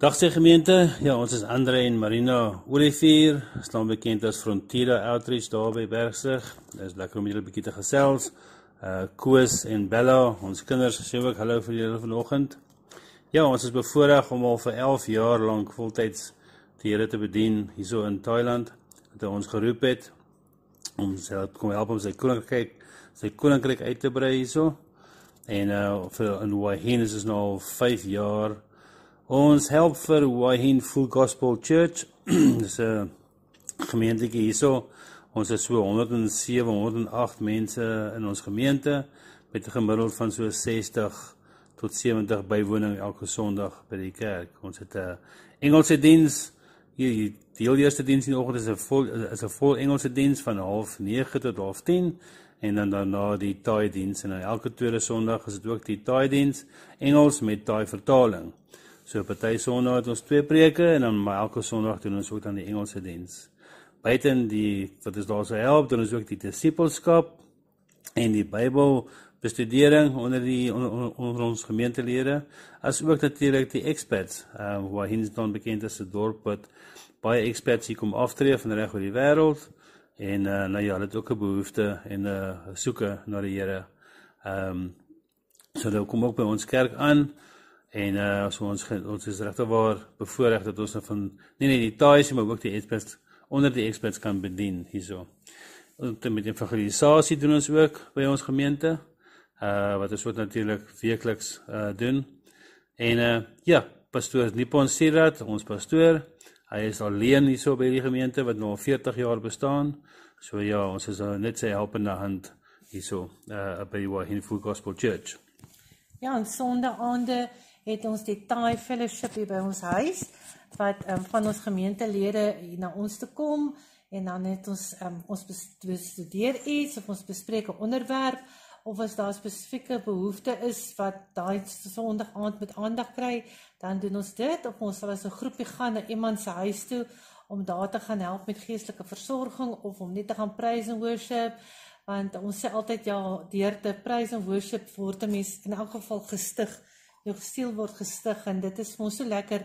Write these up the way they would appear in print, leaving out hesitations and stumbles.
Dag sy gemeente, ja ons is Andre en Marina Olivier, staan bekend as Frontiera Outreach daar by Bergsig. Dit is lekker om julle 'n bietjie te gesels. Koos en Bella, ons kinders, sê ook hallo vir julle vanoggend. Ja, ons is bevoorreg om al vir 11 jaar lank voltyds die Here te bedien hierso in Thailand, dat hy ons geroep het om kom help om sy koninkryk uit te brei hierso. En in Hua Hin is ons nou al 5 jaar. Ons help vir Hua Hin Full Gospel Church. Dis 'n gemeentetjie hierso. Ons is so 107, 108 mense in ons gemeente met 'n gemiddeld van so 60 tot 70 bywoning elke Sondag by die kerk. Ons het 'n Engelse diens. Die heel eerste diens in die oggend is 'n vol Engelse diens van 8:30 tot 10:30 en dan daarna die Thai diens en dan elke tweede Sondag is dit ook die Thai diens, Engels met Thai vertaling. So party Sondag het ons 2 preke en dan maar elke Sondag doen ons ook dan die Engelse diens. Buiten wat ons daar so help, doen ons ook die disipelskap en die Bybelbestudering onder ons gemeentelede, as ook natuurlik die expats, waar Hins dan bekend is 'n dorp wat baie expats hier kom aftree van reg oor die wêreld en nou ja, hulle het ook 'n behoefte en 'n soeke na die Here. So hulle kom ook by ons kerk aan. En so ons is regtig waar bevoorreg dat ons van nie net die Thais maar ook die expats onder die expats kan bedien hierso. Met evangelisasie doen ons ook by ons gemeente, wat ons ook natuurlik weekliks doen. En ja, pastoor Nippon Sirat, ons pastoor, hy is alleen hierso by die gemeente wat nou al 40 jaar bestaan. So ja, ons is net sy helpende hand hierso by die Hua Hin Full Gospel Church. Ja, en sondaande het ons die Thai Fellowship hier by ons huis, wat van ons gemeentelede na ons te kom, en dan het ons bestudeer iets, of ons bespreek 'n onderwerp, of as daar spesifieke behoefte is, wat daai Sondag aand met aandag kry, dan doen ons dit, of ons sal as 'n groepie gaan na iemand se huis toe, om daar te gaan help met geestelike versorging, of om net te gaan praise and worship, want ons sê altyd, ja, deur te praise and worship word 'n mens in elk geval gestig, jou siel word gestig, en dit is vir ons so lekker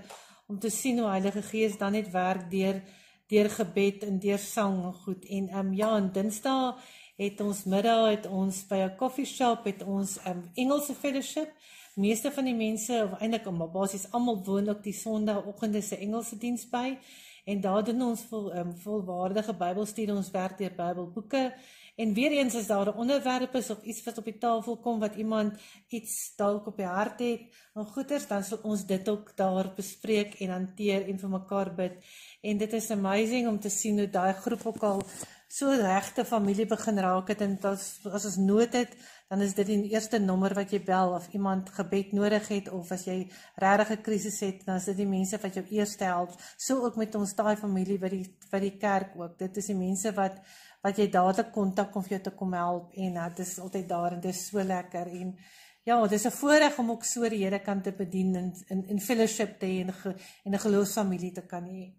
om te sien hoe Heilige Gees dan net werk deur gebed en deur sang en goed. En ja, en Dinsdae het ons middag, het ons by 'n coffee shop, het ons Engelse fellowship. Meeste van die mense, of eintlik basies almal woon ook die Sondagoggende se Engelse diens by, en daar doen ons volwaardige Bybelstudie, ons werk deur Bybelboeke. En weer eens, as daar 'n onderwerp is of iets wat op die tafel kom, wat iemand iets dalk op die hart het, en goeders, dan sal ons dit ook daar bespreek en hanteer en vir mekaar bid. En dit is amazing om te sien hoe daai groep ook al so regte familie begin raak het, en as ons nood het, dan is dit die eerste nommer wat jy bel, of iemand gebed nodig het, of as jy regtig 'n krisis het, dan is dit die mense wat jou eerste help. So ook met ons daai familie by die kerk ook. Dit is die mense wat jy dadelik kontak om vir jou te kom help, en dit is altyd daar, en dit is so lekker, en ja, dit is 'n voorreg om ook so die Here kan te bedien, in fellowship te hê, en 'n geloofsfamilie te kan hê.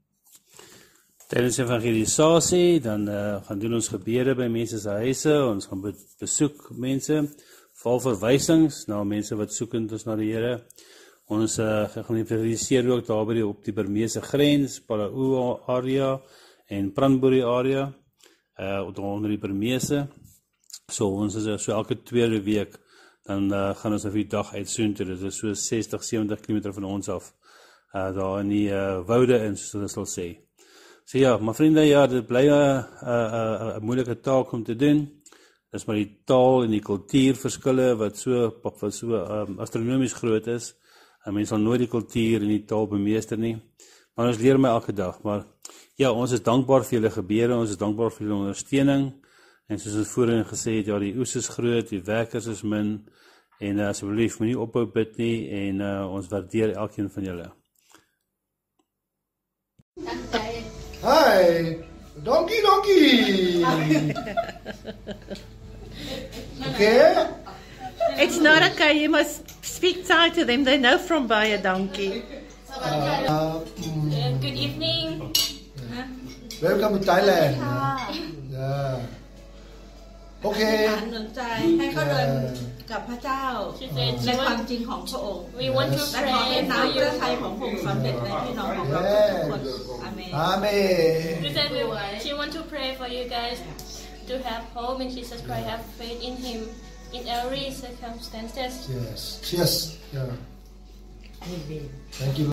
Tijdens evangelisasie, dan gaan doen ons gebede by mense se huise, ons gaan besoek mense, val verwysings na mense wat soekend is na die Here. Ons gaan evangeliseer ook daar by op die Burmeese grens, Palau area en Pranbury area, onder die Burmeese. So ons is so elke tweede week, dan gaan ons vir die dag uit soontoe. Dit is so 60, 70 km van ons af, daar in die woude in, soos hulle sal sê. So ja, my vriende, ja, dit bly 'n moeilike taak om te doen. Dis maar die taal en die kultuurverskille wat so astronomies groot is. Mense sal nooit die kultuur en die taal bemeester nie. Maar ons leer my elke dag. Maar ja, ons is dankbaar vir julle gebede, ons is dankbaar vir julle ondersteuning. En soos ons voorheen gesê het, ja, die oes is groot, die werkers is min. En asseblief, moenie ophou bid nie, en ons waardeer elkeen van julle. Hi, donkey. Okay? It's not okay, you must speak Thai to them, they know from by a donkey. Good evening. Welcome to Thailand. Yeah. Okay. กับพระเจ้า She said ใน she ความ want, จริงของพระองค์ we want to และขอให้ pray for น้ำพ you. ระทัยของพระองค์สำเร็จในพี่น้องของเราทุกคนอาเมน Amen. She said she want to pray for you guys to have hope in Jesus Christ, have faith in Him in every circumstances. Yes. Cheers. Yeah. Thank you.